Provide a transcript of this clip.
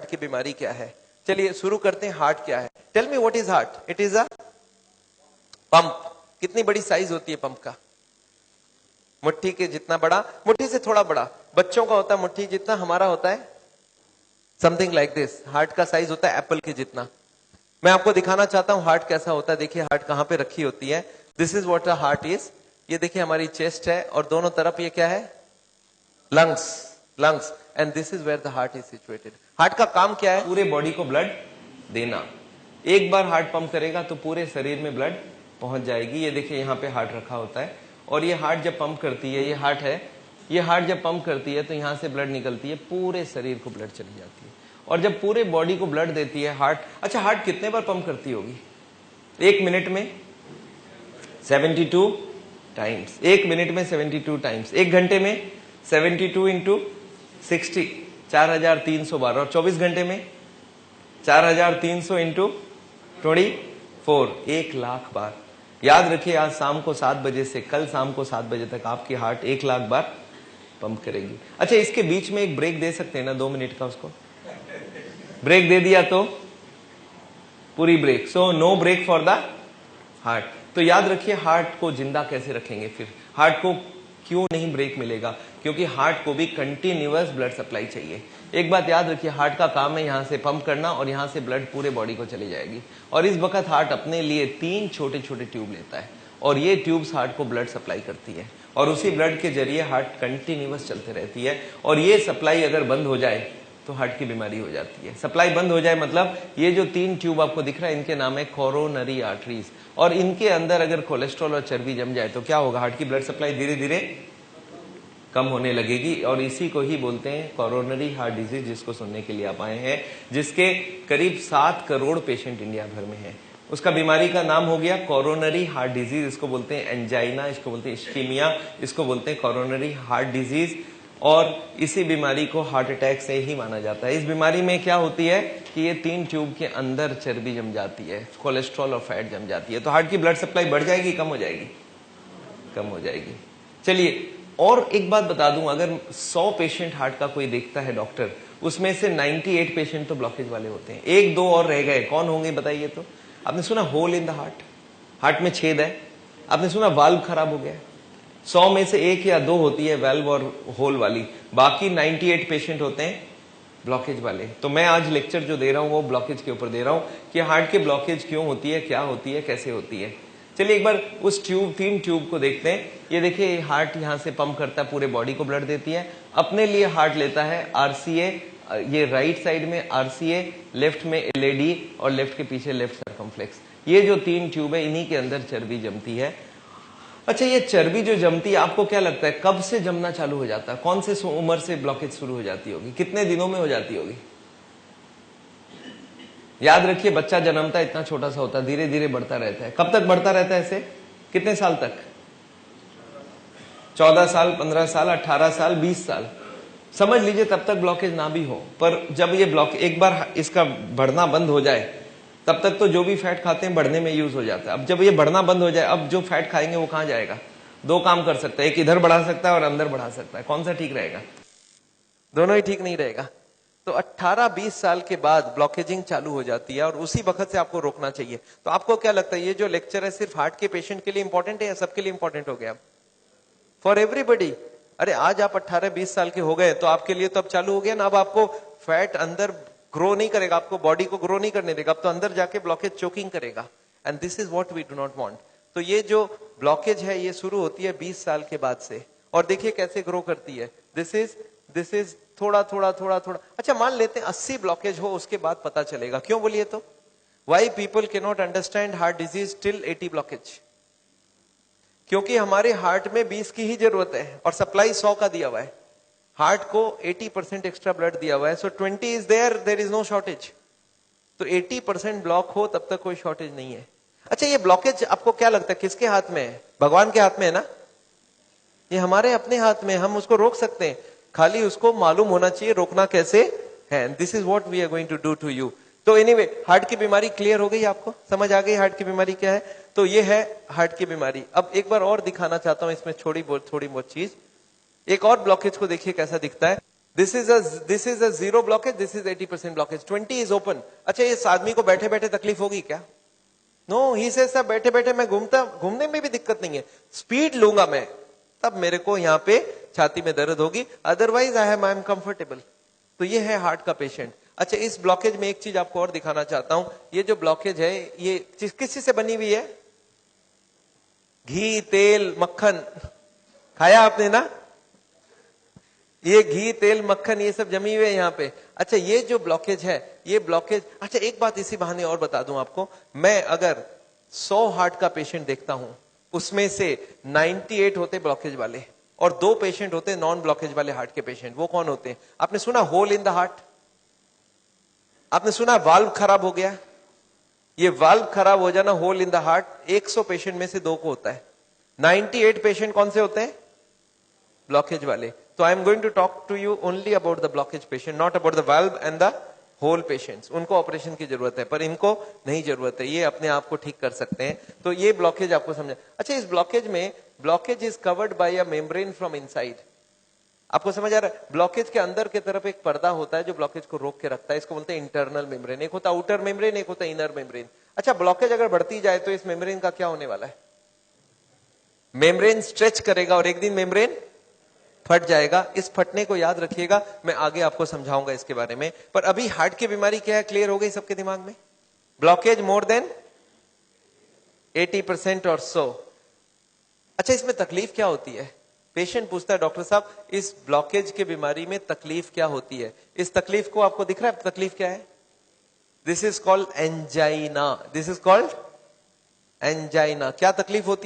की बीमारी क्या है। चलिए शुरू करते हैं, हार्ट क्या है। Tell me what is heart. It is a pump. कितनी बड़ी साइज होती है पंप का? मुट्ठी के जितना बड़ा, मुट्ठी से थोड़ा बड़ा। बच्चों का होता है मुट्ठी जितना, हमारा होता है समथिंग लाइक दिस। हार्ट का साइज होता है एप्पल के जितना। मैं आपको दिखाना चाहता हूं हार्ट कैसा होता है। देखिए हार्ट कहां पे रखी होती है। This is what a heart is. ये देखिए हमारी चेस्ट है और दोनों तरफ ये क्या है? Lungs. Lungs. And this is where the heart is situated. Heart का काम क्या है? पूरे बॉडी को ब्लड देना। एक बार हार्ट पंप करेगा तो पूरे शरीर में ब्लड पहुंच जाएगी। ये देखिए यहाँ पे हार्ट रखा होता है और ये हार्ट जब पंप करती है, ये हार्ट है, ये हार्ट जब पंप करती है तो यहाँ से ब्लड निकलती है, पूरे शरीर को ब्लड चली जाती है। और जब पूरे बॉडी को ब्लड देती है हार्ट, अच्छा हार्ट कितने बार पंप करती होगी? एक मिनट में 72 टाइम्स। एक मिनट में 72 टाइम्स। एक घंटे में 72 इंटू 60, 4300 बार। और 24 घंटे में 4300 इंटू 24, 1,00,000 बार। याद रखिए आज शाम को 7 बजे से कल शाम को 7 बजे तक आपकी हार्ट 1,00,000 बार पंप करेगी। अच्छा इसके बीच में एक ब्रेक दे सकते हैं ना 2 मिनट का? उसको ब्रेक दे दिया तो पूरी break. So no break for the heart. तो याद रखिए हार्ट को जिंदा कैसे रखेंगे फिर? हार्ट को क्यों नहीं ब्रेक मिलेगा? क्योंकि हार्ट को भी कंटिन्यूअस ब्लड सप्लाई चाहिए। एक बात याद रखिए, हार्ट का काम है यहां से पंप करना और यहां से ब्लड पूरे बॉडी को चली जाएगी। और इस वक्त हार्ट अपने लिए 3 छोटे छोटे ट्यूब लेता है और ये ट्यूब्स हार्ट को ब्लड सप्लाई करती है और उसी ब्लड के जरिए हार्ट कंटिन्यूअस चलते रहती है। और ये सप्लाई अगर बंद हो जाए तो हार्ट की बीमारी हो जाती है। सप्लाई बंद हो जाए मतलब ये जो 3 ट्यूब आपको दिख रहा है इनके नाम है कोरोनरी आर्टरीज। और इनके अंदर अगर कोलेस्ट्रॉल और चर्बी जम जाए तो क्या होगा? हार्ट की ब्लड सप्लाई धीरे धीरे कम होने लगेगी और इसी को ही बोलते हैं कोरोनरी हार्ट डिजीज, जिसको सुनने के लिए आप आए हैं, जिसके करीब 7 करोड़ पेशेंट इंडिया भर में हैं। उसका बीमारी का नाम हो गया कोरोनरी हार्ट डिजीज। इसको बोलते हैं एंजाइना, इसको बोलते हैं इस्कीमिया, इसको बोलते हैं कोरोनरी हार्ट डिजीज। और इसी बीमारी को हार्ट अटैक से ही माना जाता है। इस बीमारी में क्या होती है कि ये 3 ट्यूब के अंदर चर्बी जम जाती है, कोलेस्ट्रॉल और फैट जम जाती है। तो हार्ट की ब्लड सप्लाई बढ़ जाएगी, कम हो जाएगी? कम हो जाएगी। चलिए और एक बात बता दूं, अगर 100 पेशेंट हार्ट का कोई देखता है डॉक्टर, उसमें से 98 पेशेंट तो ब्लॉकेज वाले होते हैं। 1-2 और रह गए, कौन होंगे बताइए? तो आपने सुना hole in the heart, heart में छेद है। आपने सुना वाल्व खराब हो गया। 100 में से 1 या 2 होती है वाल्व और होल वाली, बाकी 98 पेशेंट होते हैं ब्लॉकेज वाले। तो मैं आज लेक्चर जो दे रहा हूं वो ब्लॉकेज के ऊपर दे रहा हूं कि हार्ट के ब्लॉकेज क्यों होती है, क्या होती है, कैसे होती है। चलिए एक बार उस 3 ट्यूब को देखते हैं। ये देखिए हार्ट यहां से पंप करता है, पूरे बॉडी को ब्लड देती है। अपने लिए हार्ट लेता है आरसीए, ये राइट साइड में आरसीए, लेफ्ट में एलएडी और लेफ्ट के पीछे लेफ्ट सर्कमफ्लेक्स। ये जो 3 ट्यूब है इन्हीं के अंदर चर्बी जमती है। अच्छा ये चर्बी जो जमती है, आपको क्या लगता है कब से जमना चालू हो जाता है? कौन से उम्र से ब्लॉकेज शुरू हो जाती होगी? कितने दिनों में हो जाती होगी? याद रखिए बच्चा जन्मता है इतना छोटा सा होता है, धीरे धीरे बढ़ता रहता है। कब तक बढ़ता रहता है ऐसे? कितने साल तक? 14 साल, 15 साल, 18 साल, 20 साल समझ लीजिए, तब तक ब्लॉकेज ना भी हो। पर जब ये ब्लॉक एक बार इसका बढ़ना बंद हो जाए, तब तक तो जो भी फैट खाते हैं बढ़ने में यूज हो जाता है। अब जब ये बढ़ना बंद हो जाए, अब जो फैट खाएंगे वो कहां जाएगा? 2 काम कर सकता है, एक इधर बढ़ा सकता है और अंदर बढ़ा सकता है। कौन सा ठीक रहेगा? दोनों ही ठीक नहीं रहेगा। तो 18-20 साल के बाद ब्लॉकेजिंग चालू हो जाती है और उसी वक्त से आपको रोकना चाहिए। तो आपको क्या लगता है ये जो लेक्चर है सिर्फ हार्ट के पेशेंट के लिए इंपॉर्टेंट है या सबके लिए इंपॉर्टेंट हो गया? For everybody. अरे आज आप 18-20 साल के हो गए तो आपके लिए तो अब चालू हो गया ना। अब आपको फैट अंदर ग्रो नहीं करेगा, आपको बॉडी को ग्रो नहीं करने देगा, अब तो अंदर जाके ब्लॉकेज चोकिंग करेगा। And this is what we do not want. तो ये जो ब्लॉकेज है ये शुरू होती है 20 साल के बाद से और देखिए कैसे ग्रो करती है। दिस इज थोड़ा थोड़ा थोड़ा थोड़ा। अच्छा मान लेते हैं 80 ब्लॉकेज हो, उसके बाद पता चलेगा। क्यों बोलिए तो? Why people can not understand heart disease till 80 blockage? क्योंकि हमारे हार्ट में 20 की ही जरूरत है और सप्लाई 100 का दिया हुआ है। हार्ट को 80% एक्स्ट्रा ब्लड दिया हुआ है, so 20 is there is no shortage. तो 80% ब्लॉक हो तब तक कोई शॉर्टेज नहीं है। अच्छा ये ब्लॉकेज आपको क्या लगता है किसके हाथ में है? भगवान के हाथ में है ना? ये हमारे अपने हाथ में, हम उसको रोक सकते हैं, खाली उसको मालूम होना चाहिए रोकना कैसे है। This is what we are going to do to you. तो एनीवे हार्ट की बीमारी क्लियर हो गई, आपको समझ आ गई हार्ट की बीमारी क्या है। तो ये है हार्ट की बीमारी। अब एक बार और दिखाना चाहता हूं इसमें थोड़ी बहुत चीज। एक और ब्लॉकेज को देखिए कैसा दिखता है। This is a zero blockage, this is 80% blockage, 20 is open. अच्छा, इस आदमी को बैठे बैठे तकलीफ होगी क्या? नो, ही से सब बैठे बैठे मैं घूमने में भी दिक्कत नहीं है, स्पीड लूंगा मैं, तब मेरे को यहाँ पे छाती में दर्द होगी, अदरवाइज आई एम कंफर्टेबल। तो ये है हार्ट का पेशेंट। अच्छा, इस ब्लॉकेज में एक चीज आपको और दिखाना चाहता हूं, ये जो ब्लॉकेज है ये किस चीज से बनी हुई है? घी, तेल, मक्खन खाया आपने ना? ये घी, तेल, मक्खन ये सब जमी हुए है यहाँ पे। अच्छा, ये जो ब्लॉकेज है, ये ब्लॉकेज, अच्छा एक बात इसी बहाने और बता दूं आपको, मैं अगर 100 हार्ट का पेशेंट देखता हूं, उसमें से 98 होते ब्लॉकेज वाले और 2 पेशेंट होते नॉन ब्लॉकेज वाले हार्ट के पेशेंट। वो कौन होते हैं? आपने सुना होल इन द हार्ट? आपने सुना वाल्व खराब हो गया? ये वाल्व खराब हो जाना, hole in the heart, 100 patient में से 2 को होता है। 98 पेशेंट कौन से होते हैं? ब्लॉकेज वाले। तो I am going to talk to you only about the blockage patient, not about the valve and the hole patients. उनको ऑपरेशन की जरूरत है, पर इनको नहीं जरूरत है, ये अपने आप को ठीक कर सकते हैं। तो ये ब्लॉकेज आपको समझा। अच्छा, इस ब्लॉकेज में, blockage is covered by a membrane from inside. आपको समझ आ रहा है? ब्लॉकेज के अंदर की तरफ एक पर्दा होता है जो ब्लॉकेज को रोक के रखता है, इसको बोलते हैं इंटरनल मेम्ब्रेन। एक होता है आउटर मेम्ब्रेन, एक होता है इनर मेम्ब्रेन। अच्छा, ब्लॉकेज अगर बढ़ती जाए तो इस मेम्ब्रेन का क्या होने वाला है? मेम्ब्रेन स्ट्रेच करेगा और एक दिन मेम्ब्रेन फट जाएगा। इस फटने को याद रखिएगा, मैं आगे आपको समझाऊंगा इसके बारे में। पर अभी हार्ट की बीमारी क्या है, क्लियर हो गई सबके दिमाग में? ब्लॉकेज मोर देन 80% और सो। अच्छा, इसमें तकलीफ क्या होती है? पेशेंट पूछता है, डॉक्टर साहब इस ब्लॉकेज की बीमारी में तकलीफ क्या होती है? इस तकलीफ को आपको दिख रहा है तकलीफ क्या है? This is called angina. This is called angina. क्या तकलीफ होती है?